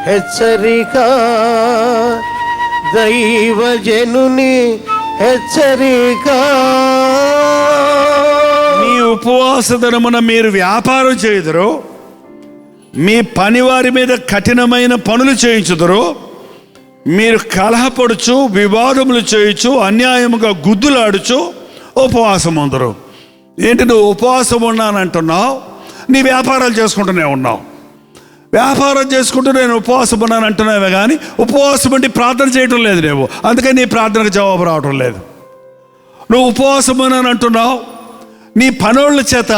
హెచ్చరిక, దైవజనుని హెచ్చరిక. మీ ఉపవాస దినమున మీరు వ్యాపారం చేయుదురు, మీ పనివారి మీద కఠినమైన పనులు చేయించుదురు, మీరు కలహపడుచు వివాదములు చేయొచ్చు, అన్యాయముగా గుద్దులాడుచు ఉపవాసం ఉందరు. ఏంటి, నువ్వు ఉపవాసం ఉన్నానంటున్నావు, నీ వ్యాపారాలు చేసుకుంటూనే ఉన్నావు. వ్యాపారం చేసుకుంటూ నేను ఉపవాసం ఉన్నాను అంటున్నావే కానీ ఉపవాసం అంటే ప్రార్థన చేయటం లేదు నువ్వు. అందుకని నీ ప్రార్థనకు జవాబు రావటం లేదు. నువ్వు ఉపవాసం ఉన్నాను అంటున్నావు, నీ పనుల చేత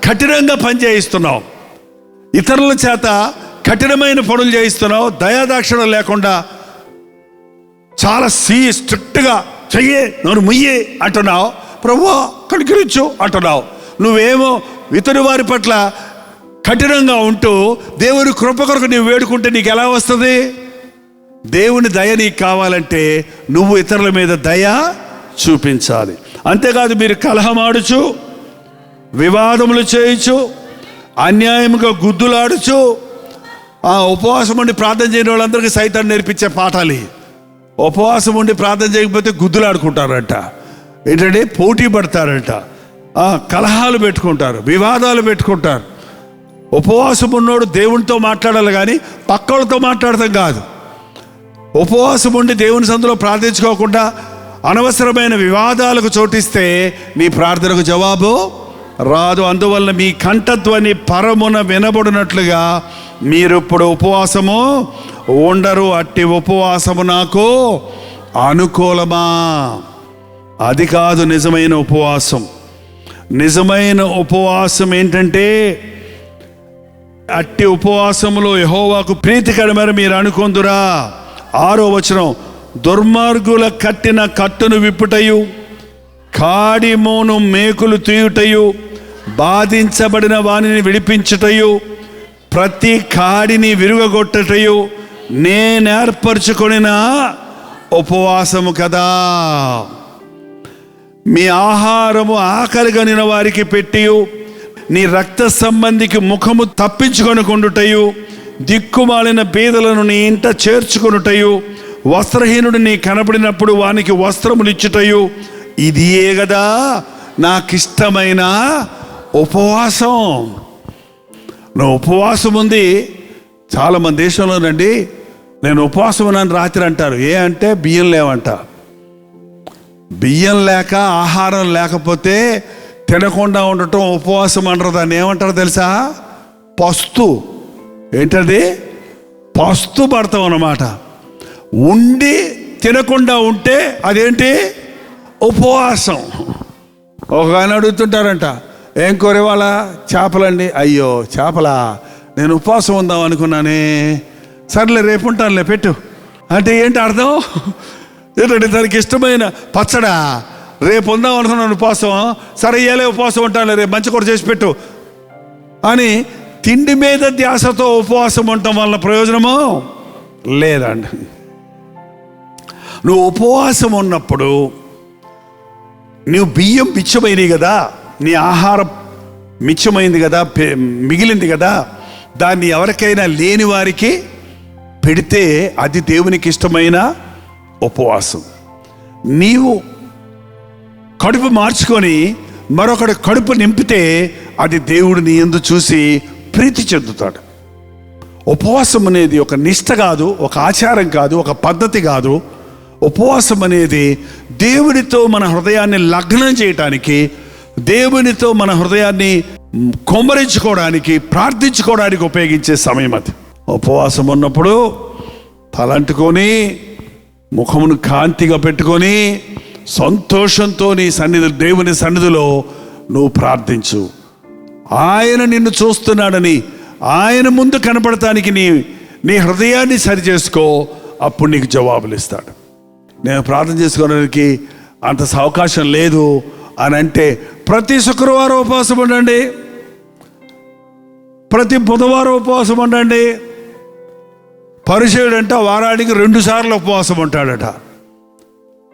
కఠినంగా పని చేయిస్తున్నావు, ఇతరుల చేత కఠినమైన పనులు చేయిస్తున్నావు, దయాదాక్షిణ్యం లేకుండా చాలా స్ట్రిక్ట్గా చెయ్యి, నన్ను ముయ్యి అంటున్నావు, ప్రభువా కనికరించు అంటున్నావు. నువ్వేమో ఇతని వారి పట్ల కఠినంగా ఉంటూ దేవుని కృప కొరకు నీవు వేడుకుంటే నీకు ఎలా వస్తుంది? దేవుని దయ నీకు కావాలంటే నువ్వు ఇతరుల మీద దయ చూపించాలి. అంతేకాదు, మీరు కలహమాడుచు వివాదములు చేయొచ్చు, అన్యాయముగా గుద్దులాడుచు. ఉపవాసం ఉండి ప్రార్థన చేయని వాళ్ళందరికీ సైతాన్ని నేర్పించే పాఠాలు. ఉపవాసం ఉండి ప్రార్థన చేయకపోతే గుద్దులాడుకుంటారంట, ఏంటంటే పోటీ పడతారంట, కలహాలు పెట్టుకుంటారు, వివాదాలు పెట్టుకుంటారు. ఉపవాసం ఉన్నోడు దేవునితో మాట్లాడాలి కానీ పక్కలతో మాట్లాడతాం కాదు. ఉపవాసం ఉండి దేవుని సందులో ప్రార్థించుకోకుండా అనవసరమైన వివాదాలకు చోటిస్తే నీ ప్రార్థనకు జవాబు రాదు. అందువల్ల మీ కంఠధ్వని పరమున వినబడినట్లుగా మీరు ఇప్పుడు ఉపవాసము ఉండరు. అట్టి ఉపవాసము నాకు అనుకూలమా? అది కాదు నిజమైన ఉపవాసం. నిజమైన ఉపవాసం ఏంటంటే, అట్టి ఉపవాసములో యెహోవాకు ప్రీతికరమని మీరు అనుకొందురా. 6వ వచనం, దుర్మార్గుల కట్టిన కట్టును విప్పుటయు, కాడిమోను మేకులు తీయుటయు, బాధించబడిన వానిని విడిపించుటయు, ప్రతి కాడిని విరుగగొట్టటయు నేనేర్పరచుకొనిన ఉపవాసము కదా. మీ ఆహారము ఆకలిగనిన వారికి పెట్టియు, నీ రక్త సంబంధికి ముఖము తప్పించుకొనుకొనుటయు, దిక్కుమాలిన బీదలను నీ ఇంట చేర్చుకొనుటయు, వస్త్రహీనుడు నీ కనబడినప్పుడు వానికి వస్త్రములిచ్చుటయు, ఇదియే కదా నాకిష్టమైన ఉపవాసం. నువ్వు ఉపవాసం ఉంది. చాలామంది దేశంలోనండి, నేను ఉపవాసం ఉన్నాను రాత్రి అంటారు. ఏ అంటే బియ్యం లేవంట. బియ్యం లేక, ఆహారం లేకపోతే తినకుండా ఉండటం ఉపవాసం అంటారు. దాన్ని ఏమంటారు తెలుసా? పస్తు. ఏంటది? పస్తు పడతాం అన్నమాట. ఉండి తినకుండా ఉంటే అదేంటి? ఉపవాసం. ఒక ఆయన అడుగుతుంటారంట, ఏం కోరే వాళ్ళ? చేపలండి. అయ్యో చేపలా, నేను ఉపవాసం ఉందాం అనుకున్నానే. సర్లే రేపు ఉంటానులే పెట్టు అంటే ఏంటి అర్థం? ఏంటంటే దానికి ఇష్టమైన పచ్చడా, రేపు ఉందాం అనుకున్నాను ఉపవాసం, సరే ఇయ్యాలే ఉపవాసం ఉంటానులే, రేపు మంచి కూర చేసి పెట్టు అని తిండి మీద ధ్యాసతో ఉపవాసం ఉండటం వల్ల ప్రయోజనమో లేదండి. నువ్వు ఉపవాసం ఉన్నప్పుడు నువ్వు బియ్యం మిచ్చమైనవి కదా, నీ ఆహారం మిచ్చమైంది కదా, మిగిలింది కదా, దాన్ని ఎవరికైనా లేని వారికి పెడితే అది దేవునికి ఇష్టమైన ఉపవాసం. నీవు కడుపు మార్చుకొని మరొకటి కడుపు నింపితే అది దేవుడు నీ యందు చూసి ప్రీతి చెందుతాడు. ఉపవాసం అనేది ఒక నిష్ట కాదు, ఒక ఆచారం కాదు, ఒక పద్ధతి కాదు. ఉపవాసం అనేది దేవునితో మన హృదయాన్ని లగ్నం చేయటానికి, దేవునితో మన హృదయాన్ని కొమ్మరించుకోవడానికి, ప్రార్థించుకోవడానికి ఉపయోగించే సమయం అది. ఉపవాసం ఉన్నప్పుడు తలంటుకొని ముఖమును కాంతిగా పెట్టుకొని సంతోషంతో నీ సన్నిధి, దేవుని సన్నిధిలో నువ్వు ప్రార్థించు. ఆయన నిన్ను చూస్తున్నాడని, ఆయన ముందు కనపడటానికి నీ హృదయాన్ని సరి చేసుకో. అప్పుడు నీకు జవాబులు ఇస్తాడు. నేను ప్రార్థన చేసుకోవడానికి అంత అవకాశం లేదు అని అంటే ప్రతి శుక్రవారం ఉపవాసం ఉండండి, ప్రతి బుధవారం ఉపవాసం ఉండండి. పరిచయుడంట వారానికి 2 సార్లు ఉపవాసం ఉంటాడట.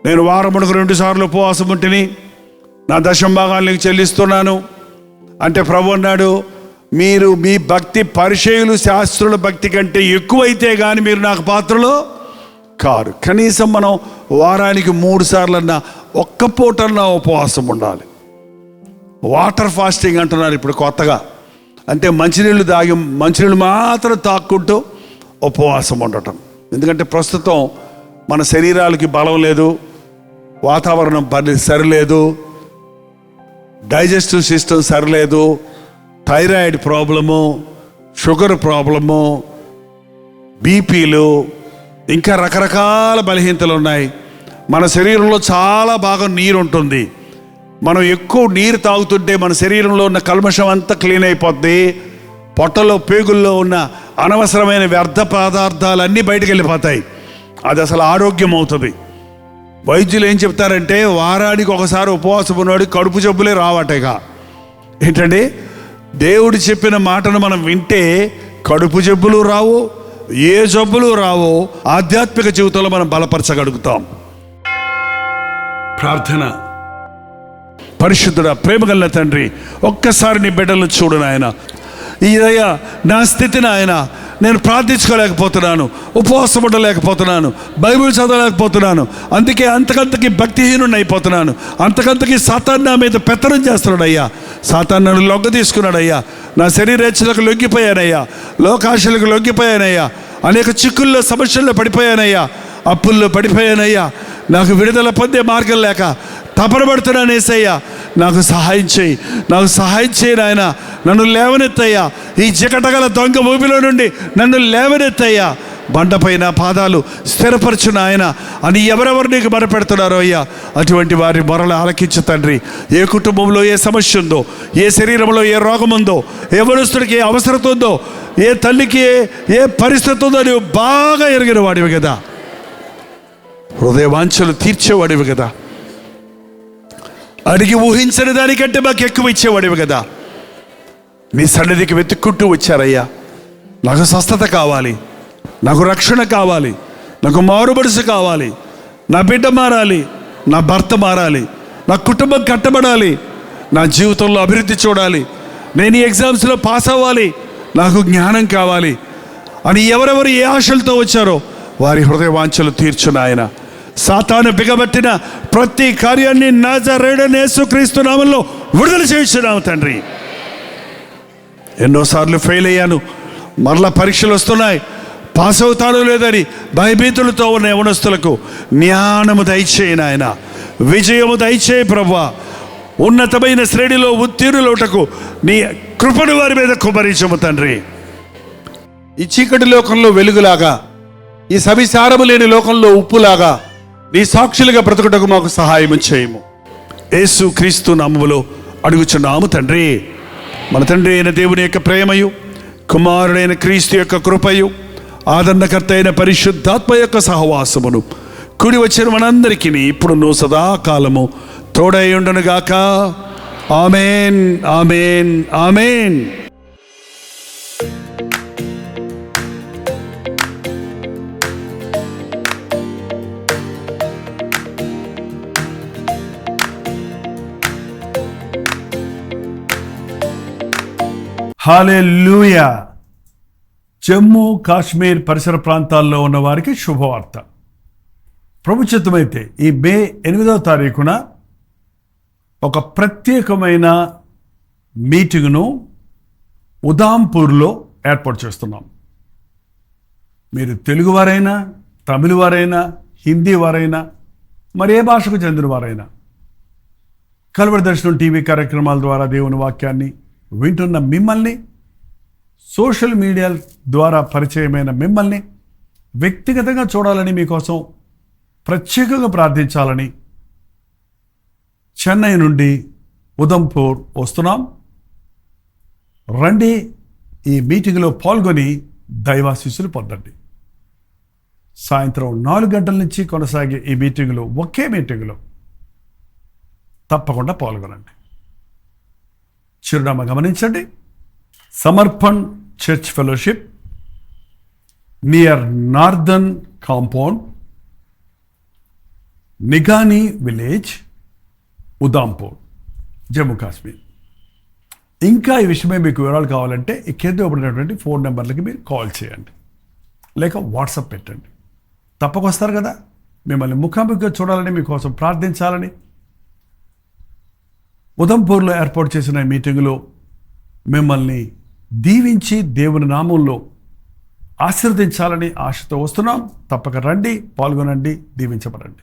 నేను వారమునకు 2 సార్లు ఉపవాసం ఉంటిని, నా దశమ భాగాలు నీకు చెల్లిస్తున్నాను అంటే ప్రభు అన్నాడు, మీరు మీ భక్తి పరిచయులు శాస్త్రుల భక్తి కంటే ఎక్కువైతే కానీ మీరు నాకు పాత్రలో కారు. కనీసం మనం వారానికి 3 సార్లన్నా ఒక్క పూటన్నా ఉపవాసం ఉండాలి. వాటర్ ఫాస్టింగ్ అంటున్నారు ఇప్పుడు కొత్తగా. అంటే మంచినీళ్ళు మాత్రం తాక్కుంటూ ఉపవాసం ఉండటం. ఎందుకంటే ప్రస్తుతం మన శరీరాలకి బలం లేదు, వాతావరణం సరిలేదు, డైజెస్టివ్ సిస్టమ్ సరిలేదు, థైరాయిడ్ ప్రాబ్లము, షుగర్ ప్రాబ్లము, బీపీలు, ఇంకా రకరకాల బలహీనతలు ఉన్నాయి. మన శరీరంలో చాలా బాగా నీరు ఉంటుంది. మనం ఎక్కువ నీరు తాగుతుంటే మన శరీరంలో ఉన్న కల్మషం అంతా క్లీన్ అయిపోద్ది. పొట్టలో పేగుల్లో ఉన్న అనవసరమైన వ్యర్థ పదార్థాలన్నీ బయటకు వెళ్ళిపోతాయి. అది అసలు ఆరోగ్యం అవుతుంది. వైద్యులు ఏం చెప్తారంటే వారానికి ఒకసారి ఉపవాసం ఉన్నవాడికి కడుపు జబ్బులే రావటగా. ఏంటంటే దేవుడు చెప్పిన మాటను మనం వింటే కడుపు జబ్బులు రావు, ఏ జబ్బులు రావు. ఆధ్యాత్మిక జీవితంలో మనం బలపరచగలుగుతాం. ప్రార్థన. పరిశుద్ధుడా, ప్రేమగల తండ్రి, ఒక్కసారి నీ బిడ్డలను చూడు నాయన. ఇదయ్యా నా స్థితిని ఆయన, నేను ప్రార్థించుకోలేకపోతున్నాను, ఉపవాసం ఉండలేకపోతున్నాను, బైబిల్ చదవలేకపోతున్నాను. అందుకే అంతకంతకి భక్తిహీనుడిని అయిపోతున్నాను. అంతకంతకి సాతాను నా మీద పెత్తనం చేస్తున్నాడయ్యా. సాతాను నన్ను లొంగ తీసుకున్నాడయ్యా. నా శరీరేచ్ఛలకు లొంగిపోయానయ్యా, లోకాశలకు లొంగిపోయానయ్యా, అనేక చిక్కుల్లో సమస్యల్లో పడిపోయానయ్యా, అప్పుల్లో పడిపోయానయ్యా. నాకు విడుదల పొందే మార్గం లేక తపన పడుతున్నాను యేసయ్యా. నాకు సహాయం చేయి, నాకు సహాయం చేయి నాయన. నన్ను లేవనెత్తయ్యా, ఈ జకటగల దొంగ ఊపిలో నుండి నన్ను లేవనెత్తయ్యా. బండపై నా పాదాలు స్థిరపరచు నాయన అని ఎవరెవరు నీకు మొరపెడుతున్నారో అయ్యా, అటువంటి వారి మొరలు ఆలకించు తండ్రి. ఏ కుటుంబంలో ఏ సమస్య ఉందో, ఏ శరీరంలో ఏ రోగం ఉందో, ఏ మనుషుడికి ఏ అవసరం ఉందో, ఏ తల్లికి ఏ పరిస్థితి ఉందో నువ్వు బాగా ఎరిగిన వాడివి కదా. హృదయ వాంఛలు తీర్చేవాడివి కదా. అడిగి ఊహించని దానికంటే మాకు ఎక్కువ ఇచ్చేవాడివి కదా. నీ సన్నిధికి వెతుక్కుంటూ వచ్చారయ్యా. నాకు స్వస్థత కావాలి, నాకు రక్షణ కావాలి, నాకు మారుబడుసు కావాలి, నా బిడ్డ మారాలి, నా భర్త మారాలి, నా కుటుంబం కట్టబడాలి, నా జీవితంలో అభివృద్ధి చూడాలి, నేను ఈ ఎగ్జామ్స్లో పాస్ అవ్వాలి, నాకు జ్ఞానం కావాలి అని ఎవరెవరు ఏ ఆశలతో వచ్చారో వారి హృదయ వాంఛలు తీర్చు నాయన. సాతాను బిగబట్టిన ప్రతి కార్యాన్ని నజరేయుడైన యేసుక్రీస్తు నామములో విడుదల చేయించున్నాము తండ్రి. ఎన్నోసార్లు ఫెయిల్ అయ్యాను, మరలా పరీక్షలు వస్తున్నాయి, పాస్ అవుతాను లేదని భయభీతులతో ఉన్న యవనస్తులకు జ్ఞానము దయచేయి నాయన, విజయము దయచేయి ప్రభువా. ఉన్నతమైన శ్రేణిలో ఉత్తీర్ణులవుటకు నీ కృపను వారి మీద కుమరించము తండ్రి. ఈ చీకటి లోకంలో వెలుగులాగా, ఈ సవిసారము లేని లోకంలో ఉప్పులాగా నీ సాక్షులుగా బ్రతుకుటకు మాకు సహాయం చేయము. యేసు క్రీస్తు నామములో అడుగుచున్నాము తండ్రి. మన తండ్రి అయిన దేవుని యొక్క ప్రేమయు, కుమారుడైన క్రీస్తు యొక్క కృపయు, ఆదరణకర్త అయిన పరిశుద్ధాత్మ యొక్క సహవాసమును కూడి వచ్చిన మనందరికీ ఇప్పుడు సదాకాలము తోడై ఉండునుగాక. ఆమేన్, ఆమేన్, ఆమేన్. హల్లెలూయా. జమ్మూ కాశ్మీర్ పరిసర ప్రాంతాల్లో ఉన్న వారికి శుభవార్త. ప్రభు చిత్తమైతే ఈ మే 8వ తారీఖున ఒక ప్రత్యేకమైన మీటింగ్ను ఉదాంపూర్లో ఏర్పాటు చేస్తున్నాం. మీరు తెలుగు వారైనా, తమిళ వారైనా, హిందీ వారైనా, మరి ఏ భాషకు చెందిన వారైనా కల్వరి దర్శనం టీవీ కార్యక్రమాల ద్వారా దేవుని వాక్యాన్ని వింటున్న మిమ్మల్ని, సోషల్ మీడియా ద్వారా పరిచయమైన మిమ్మల్ని వ్యక్తిగతంగా చూడాలని, మీకోసం ప్రత్యేకంగా ప్రార్థించాలని చెన్నై నుండి ఉదంపూర్ వస్తున్నాం. రండి, ఈ మీటింగ్లో పాల్గొని దైవాశీస్సులు పొందండి. సాయంత్రం 4 గంటల నుంచి కొనసాగే ఈ మీటింగ్లో, ఒకే మీటింగ్లో తప్పకుండా పాల్గొనండి. చిరునామా గమనించండి. Samarpan church fellowship, near northern compound, Nigani village, Udhampur, Jammu Kashmir. ఇంకా ఈ విషయమే మీకు వివరాలు కావాలంటే ఈ కింద ఇవ్వబడినటువంటి ఫోన్ నెంబర్లకి మీరు కాల్ చేయండి, లేక వాట్సాప్ పెట్టండి. తప్పకొస్తారు కదా. మిమ్మల్ని ముఖాముఖిగా చూడాలని, మీకోసం ప్రార్థించాలని ఉదంపూర్లో ఏర్పాటు చేసిన ఈ మీటింగులో మిమ్మల్ని దీవించి దేవుని నామంలో ఆశీర్వదించాలని ఆశతో వస్తున్నాం. తప్పక రండి, పాల్గొనండి, దీవించబడండి.